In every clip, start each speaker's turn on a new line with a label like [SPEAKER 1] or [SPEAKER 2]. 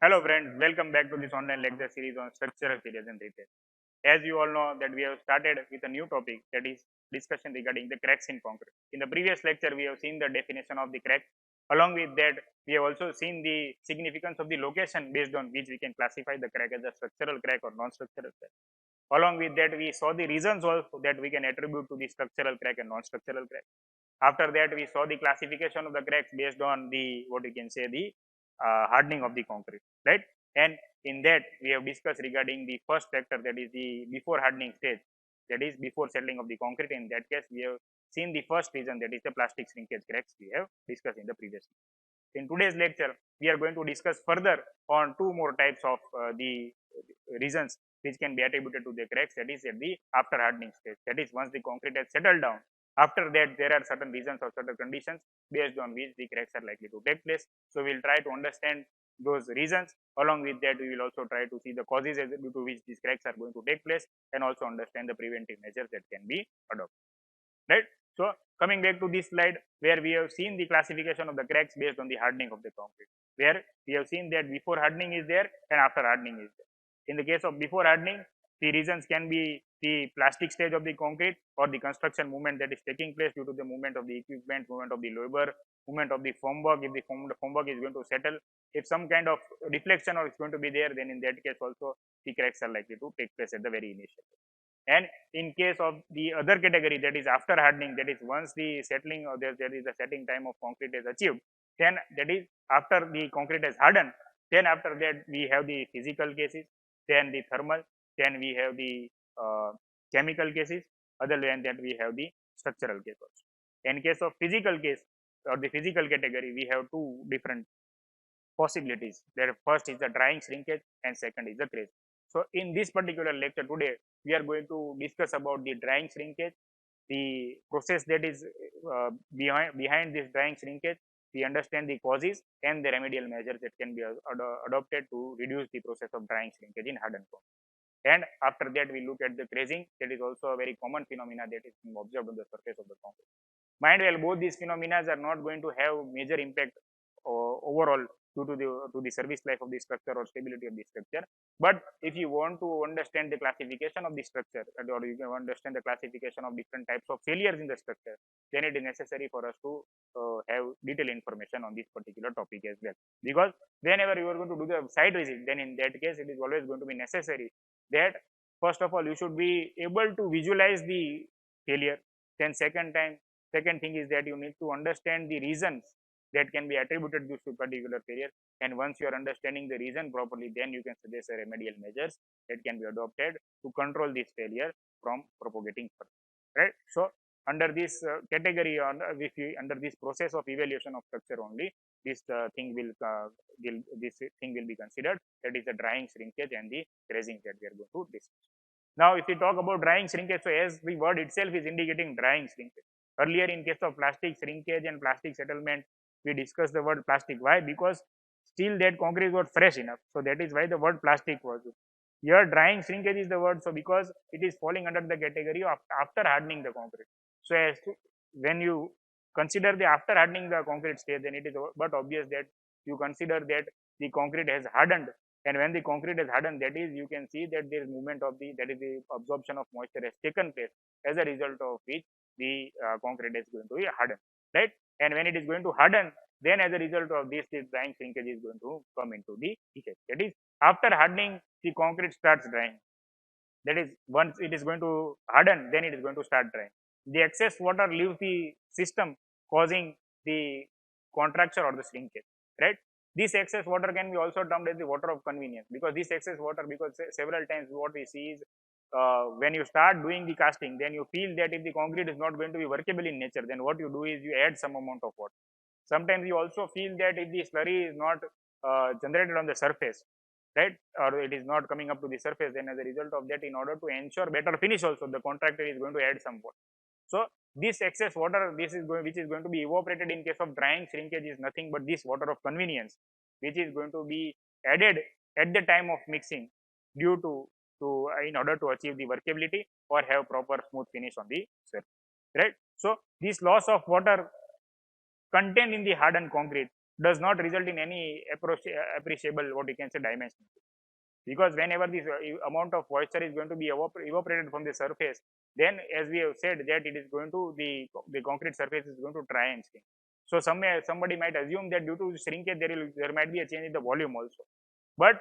[SPEAKER 1] Hello friends, welcome back to this online lecture series on structural failures and repair. As you all know that we have started with a new topic, that is discussion regarding the cracks in concrete. In the previous lecture, we have seen the definition of the crack. Along with that, we have also seen the significance of the location based on which we can classify the crack as a structural crack or non-structural crack. Along with that, we saw the reasons also that we can attribute to the structural crack and non-structural crack. After that, we saw the classification of the cracks based on the what you can say the hardening of the concrete, right? And in that, we have discussed regarding the first factor, that is the before hardening stage, that is before settling of the concrete. In that case, we have seen the first reason, that is the plastic shrinkage cracks we have discussed in the previous. In today's lecture, we are going to discuss further on two more types of the reasons which can be attributed to the cracks, that is at the after hardening stage. That is once the concrete has settled down. After that, there are certain reasons or certain conditions based on which the cracks are likely to take place. So we'll try to understand those reasons. Along with that, we will also try to see the causes due to which these cracks are going to take place, and also understand the preventive measures that can be adopted. Right? So coming back to this slide, where we have seen the classification of the cracks based on the hardening of the concrete, where we have seen that before hardening is there and after hardening is there. In the case of before hardening, the reasons can be the plastic stage of the concrete or the construction movement that is taking place due to the movement of the equipment, movement of the labor, movement of the formwork. If the formwork is going to settle, if some kind of deflection or is going to be there, then in that case also the cracks are likely to take place at the very initial. And in case of the other category, that is after hardening, that is once the settling or there is a setting time of concrete is achieved, then that is after the concrete has hardened, then after that we have the physical cases, then the thermal, then we have the chemical cases, other than that we have the structural case also. In case of physical case or the physical category, we have two different possibilities. There first is the drying shrinkage and second is the craze. So in this particular lecture today, we are going to discuss about the drying shrinkage, the process that is behind this drying shrinkage. We understand the causes and the remedial measures that can be adopted to reduce the process of drying shrinkage in hardened concrete. And after that, we look at the crazing. That is also a very common phenomena that is being observed on the surface of the concrete. Mind well, both these phenomena are not going to have major impact overall due to the service life of the structure or stability of the structure. But if you want to understand the classification of the structure, or you can understand the classification of different types of failures in the structure, then it is necessary for us to have detailed information on this particular topic as well. Because whenever you are going to do the site visit, then in that case, it is always going to be necessary that first of all you should be able to visualize the failure. Then second thing is that you need to understand the reasons that can be attributed to particular failure. And once you are understanding the reason properly, then you can suggest remedial measures that can be adopted to control this failure from propagating further. Right? So under this category, under this process of evaluation of structure only, this thing will be considered. That is the drying shrinkage and the crazing that we are going to discuss. Now, if we talk about drying shrinkage, so as the word itself is indicating drying shrinkage. Earlier, in case of plastic shrinkage and plastic settlement, we discussed the word plastic. Why? Because still that concrete was fresh enough. So that is why the word plastic was used. Here, drying shrinkage is the word. So because it is falling under the category of after hardening the concrete. So as to, when you consider the after hardening the concrete stage, then it is but obvious that you consider that the concrete has hardened, and when the concrete is hardened, that is you can see that there is movement of the, that is the absorption of moisture has taken place, as a result of which the concrete is going to be hardened, right? And when it is going to harden, then as a result of this, the drying shrinkage is going to come into the effect. That is, after hardening, the concrete starts drying. That is, once it is going to harden, then it is going to start drying. The excess water leaves the system, causing the contraction or the shrinkage, right? This excess water can be also termed as the water of convenience, because this excess water, because several times what we see is when you start doing the casting, then you feel that if the concrete is not going to be workable in nature, then what you do is you add some amount of water. Sometimes you also feel that if the slurry is not generated on the surface, right, or it is not coming up to the surface, then as a result of that, in order to ensure better finish also, the contractor is going to add some water. So this excess water, which is going to be evaporated in case of drying shrinkage, is nothing but this water of convenience, which is going to be added at the time of mixing, due to in order to achieve the workability or have proper smooth finish on the surface, right? So this loss of water contained in the hardened concrete, does not result in any appreciable what you can say dimension, because whenever this amount of moisture is going to be evaporated from the surface, then as we have said that it is going to the concrete surface is going to dry and shrink. So somebody might assume that due to shrinkage there might be a change in the volume also, but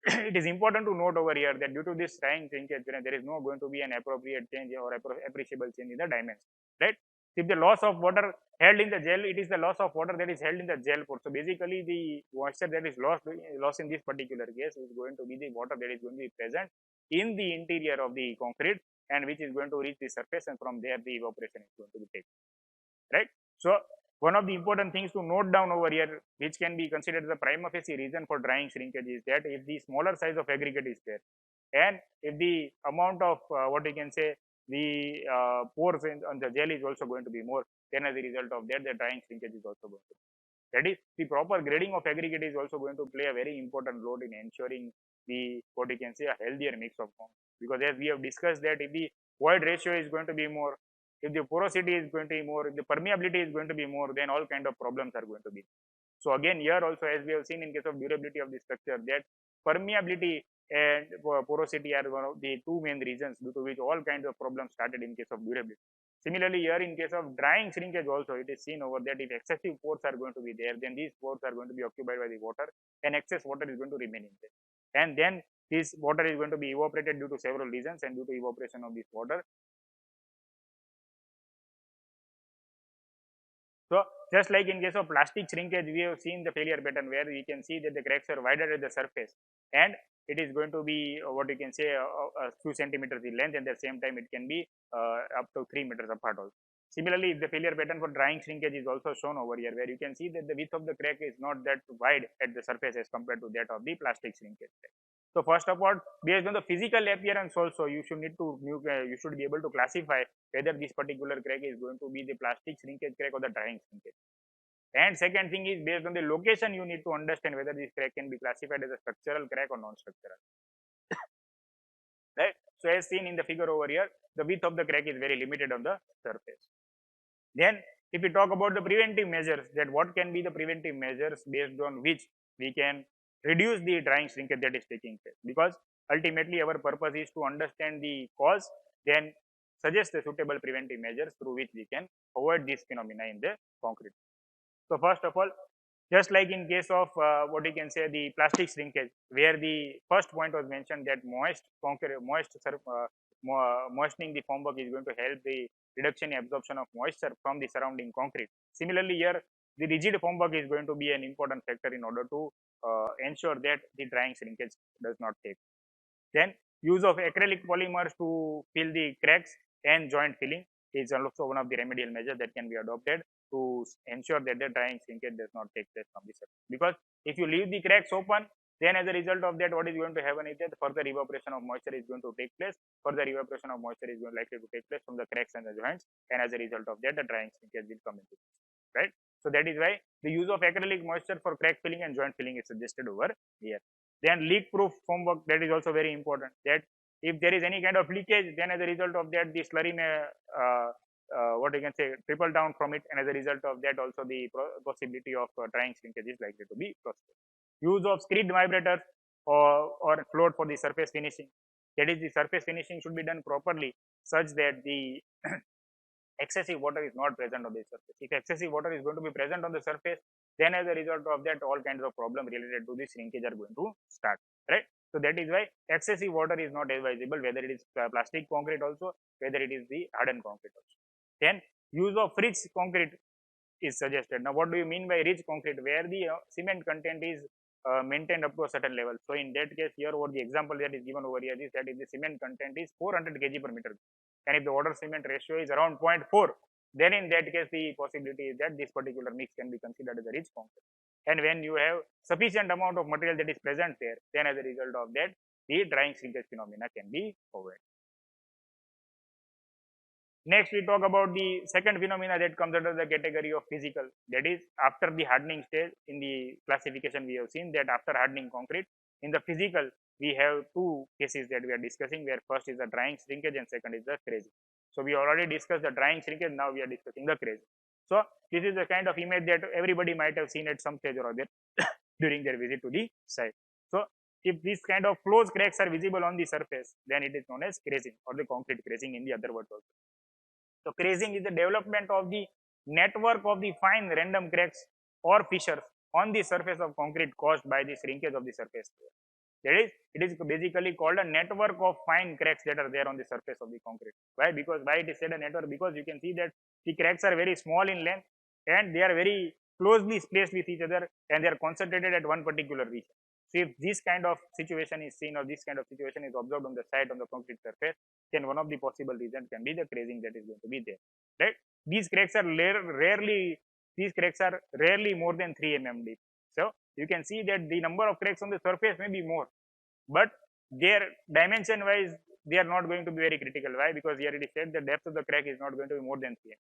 [SPEAKER 1] it is important to note over here that due to this drying shrinkage, there is no going to be an appropriate change or appreciable change in the dimension, right? If the loss of water held in the gel, it is the loss of water that is held in the gel pore. So basically, the moisture that is lost in this particular case is going to be the water that is going to be present in the interior of the concrete, and which is going to reach the surface, and from there the evaporation is going to be taken, right? So one of the important things to note down over here, which can be considered the prima facie reason for drying shrinkage, is that if the smaller size of aggregate is there, and if the amount of what you can say the pores on the gel is also going to be more, then as a result of that, the drying shrinkage is also going to be. That is, the proper grading of aggregate is also going to play a very important role in ensuring the what you can say a healthier mix of compounds. Because as we have discussed that if the void ratio is going to be more, if the porosity is going to be more, if the permeability is going to be more, then all kind of problems are going to be. So again, here also, as we have seen in case of durability of the structure, that permeability and porosity are one of the two main reasons due to which all kinds of problems started in case of durability. Similarly, here in case of drying shrinkage also, it is seen over that if excessive pores are going to be there, then these pores are going to be occupied by the water, and excess water is going to remain in there. And then this water is going to be evaporated due to several reasons, and due to evaporation of this water. So just like in case of plastic shrinkage, we have seen the failure pattern where we can see that the cracks are wider at the surface, and it is going to be what you can say a few centimeters in length, and at the same time it can be up to 3 meters apart also. Similarly, the failure pattern for drying shrinkage is also shown over here, where you can see that the width of the crack is not that wide at the surface as compared to that of the plastic shrinkage. So first of all, based on the physical appearance also, you should you should be able to classify whether this particular crack is going to be the plastic shrinkage crack or the drying shrinkage. And second thing is based on the location, you need to understand whether this crack can be classified as a structural crack or non-structural. Right? So as seen in the figure over here, the width of the crack is very limited on the surface. Then if we talk about the preventive measures, that what can be the preventive measures based on which we can reduce the drying shrinkage that is taking place, because ultimately our purpose is to understand the cause, then suggest the suitable preventive measures through which we can avoid this phenomena in the concrete. So first of all, just like in case of what you can say the plastic shrinkage, where the first point was mentioned that moistening the formwork is going to help the reduction in absorption of moisture from the surrounding concrete. Similarly, here the rigid formwork is going to be an important factor in order to ensure that the drying shrinkage does not take. Then use of acrylic polymers to fill the cracks and joint filling is also one of the remedial measures that can be adopted to ensure that the drying shrinkage does not take place from the surface. Because if you leave the cracks open, then as a result of that, what is going to happen is that further evaporation of moisture is going to take place. Further evaporation of moisture is likely to take place from the cracks and the joints, and as a result of that, the drying shrinkage will come into place, right? So that is why the use of acrylic moisture for crack filling and joint filling is suggested over here. Then leak proof formwork, that is also very important, that if there is any kind of leakage, then as a result of that the slurry may what you can say trickle down from it, and as a result of that also the possibility of drying shrinkage is likely to be prospered. Use of screed vibrators or float for the surface finishing, that is the surface finishing should be done properly such that the excessive water is not present on the surface. If excessive water is going to be present on the surface, then as a result of that, all kinds of problems related to the shrinkage are going to start, right? So that is why excessive water is not advisable, whether it is plastic concrete also, whether it is the hardened concrete also. Then use of rich concrete is suggested. Now, what do you mean by rich concrete? Where the cement content is maintained up to a certain level. So in that case, here what the example that is given over here is that if the cement content is 400 kg per meter, and if the water cement ratio is around 0.4, then in that case the possibility is that this particular mix can be considered as a rich concrete. And when you have sufficient amount of material that is present there, then as a result of that, the drying shrinkage phenomena can be avoided. Next, we talk about the second phenomena that comes under the category of physical. That is, after the hardening stage in the classification, we have seen that after hardening concrete, in the physical, we have two cases that we are discussing, where first is the drying shrinkage and second is the crazing. So we already discussed the drying shrinkage, now we are discussing the crazing. So this is the kind of image that everybody might have seen at some stage or other during their visit to the site. So if these kind of closed cracks are visible on the surface, then it is known as crazing or the concrete crazing in the other words also. So crazing is the development of the network of the fine random cracks or fissures on the surface of concrete caused by the shrinkage of the surface. That is, it is basically called a network of fine cracks that are there on the surface of the concrete. Why? Because why it is said a network? Because you can see that the cracks are very small in length and they are very closely spaced with each other and they are concentrated at one particular region. So if this kind of situation is seen or this kind of situation is observed on the site on the concrete surface, then one of the possible reasons can be the crazing that is going to be there. Right? These cracks are rarely more than 3 mm deep. So you can see that the number of cracks on the surface may be more, but their dimension wise they are not going to be very critical. Why? Because here it is said the depth of the crack is not going to be more than 3 mm.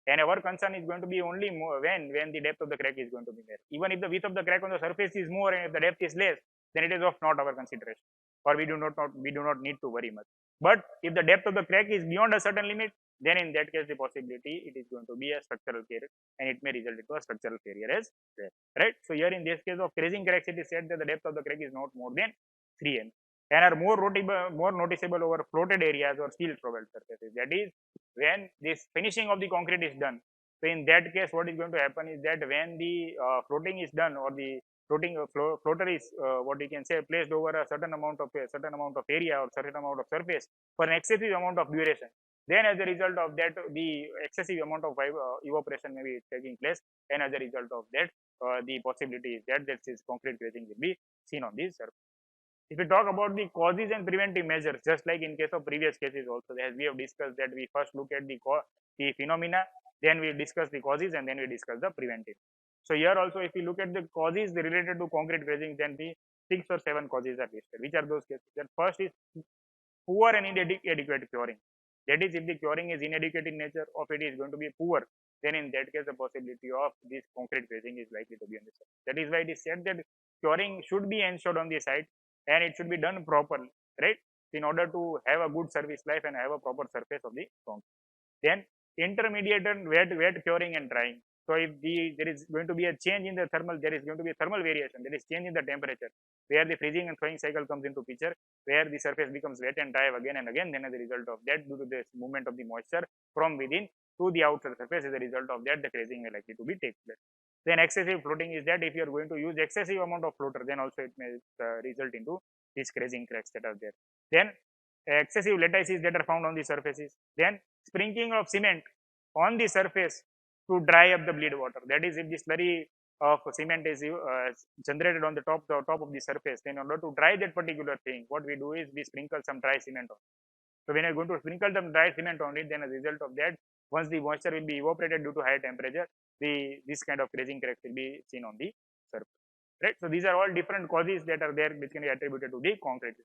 [SPEAKER 1] And our concern is going to be only more when the depth of the crack is going to be there. Even if the width of the crack on the surface is more and if the depth is less, then it is of not our consideration, or we do not need to worry much. But if the depth of the crack is beyond a certain limit, then in that case the possibility it is going to be a structural failure and it may result into a structural failure as well. Right? So here in this case of crazing cracks, it is said that the depth of the crack is not more than 3 mm and are more noticeable over floated areas or steel troubled surfaces. That is, when this finishing of the concrete is done. So in that case, what is going to happen is that when the floating is done or the floater is what you can say placed over a certain amount of area or certain amount of surface for an excessive amount of duration, then as a result of that the excessive amount of evaporation may be taking place, and as a result of that the possibility is that this concrete crazing will be seen on the surface. If we talk about the causes and preventive measures, just like in case of previous cases also, as we have discussed that we first look at the phenomena, then we discuss the causes and then we discuss the preventive. So here also if we look at the causes related to concrete crazing, then the 6 or 7 causes are listed. Which are those cases? Then first is poor and inadequate curing. That is, if the curing is inadequate in nature or if it is going to be poor, then in that case the possibility of this concrete crazing is likely to be on the site. That is why it is said that curing should be ensured on the site and it should be done properly, right? In order to have a good service life and have a proper surface of the concrete. Then intermediate and wet curing and drying. So if there is going to be a change in the thermal, there is going to be a thermal variation, there is change in the temperature, where the freezing and thawing cycle comes into picture, where the surface becomes wet and dry again and again. Then as a result of that, due to this movement of the moisture from within to the outer surface, as a result of that, the crazing may likely to be take place. Then excessive floating is that if you are going to use excessive amount of floater, then also it may result into these crazing cracks that are there. Then excessive lattices that are found on the surfaces. Then sprinkling of cement on the surface to dry up the bleed water. That is, if the slurry of cement is generated on the top of the surface, then in order to dry that particular thing, what we do is we sprinkle some dry cement on it. So when you're going to sprinkle some dry cement on it, then as a result of that, once the moisture will be evaporated due to high temperature, this kind of crazing cracks will be seen on the surface. Right? So these are all different causes that are there which can be attributed to the concrete.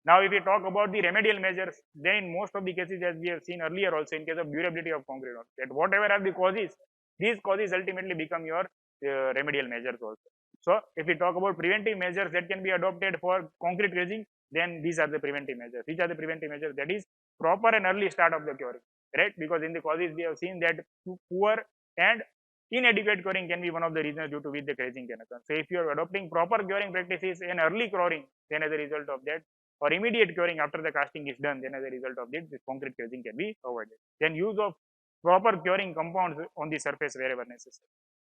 [SPEAKER 1] Now, if we talk about the remedial measures, then in most of the cases, as we have seen earlier also in case of durability of concrete, that whatever are the causes, these causes ultimately become your remedial measures also. So if we talk about preventive measures that can be adopted for concrete crazing, then these are the preventive measures. Which are the preventive measures? That is proper and early start of the curing, right? Because in the causes we have seen that poor and inadequate curing can be one of the reasons due to which the crazing can occur. So if you are adopting proper curing practices and early curing, then as a result of that, or immediate curing after the casting is done, then as a result of this concrete crazing can be avoided. Then use of proper curing compounds on the surface wherever necessary.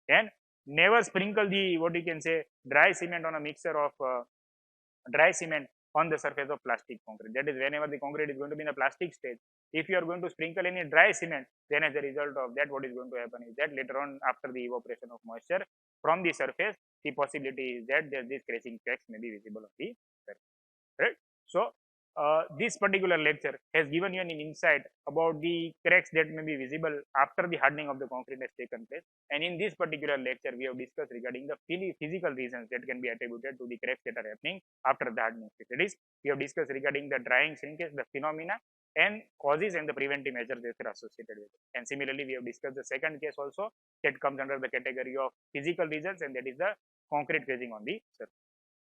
[SPEAKER 1] And never sprinkle the what you can say dry cement on a mixture of dry cement on the surface of plastic concrete. That is, whenever the concrete is going to be in a plastic stage, if you are going to sprinkle any dry cement, then as a result of that, what is going to happen is that later on, after the evaporation of moisture from the surface, the possibility is that these crazing cracks may be visible on the surface. Right? So this particular lecture has given you an insight about the cracks that may be visible after the hardening of the concrete has taken place. And in this particular lecture, we have discussed regarding the physical reasons that can be attributed to the cracks that are happening after the hardening. That is, we have discussed regarding the drying shrinkage, the phenomena, and causes and the preventive measures that are associated with it. And similarly, we have discussed the second case also that comes under the category of physical reasons, and that is the concrete crazing on the surface.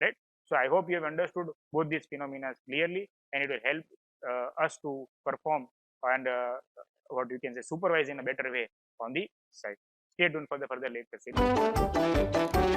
[SPEAKER 1] Right? So I hope you have understood both these phenomena clearly, and it will help us to perform and what you can say supervise in a better way on the site. Stay tuned for the further lecture series.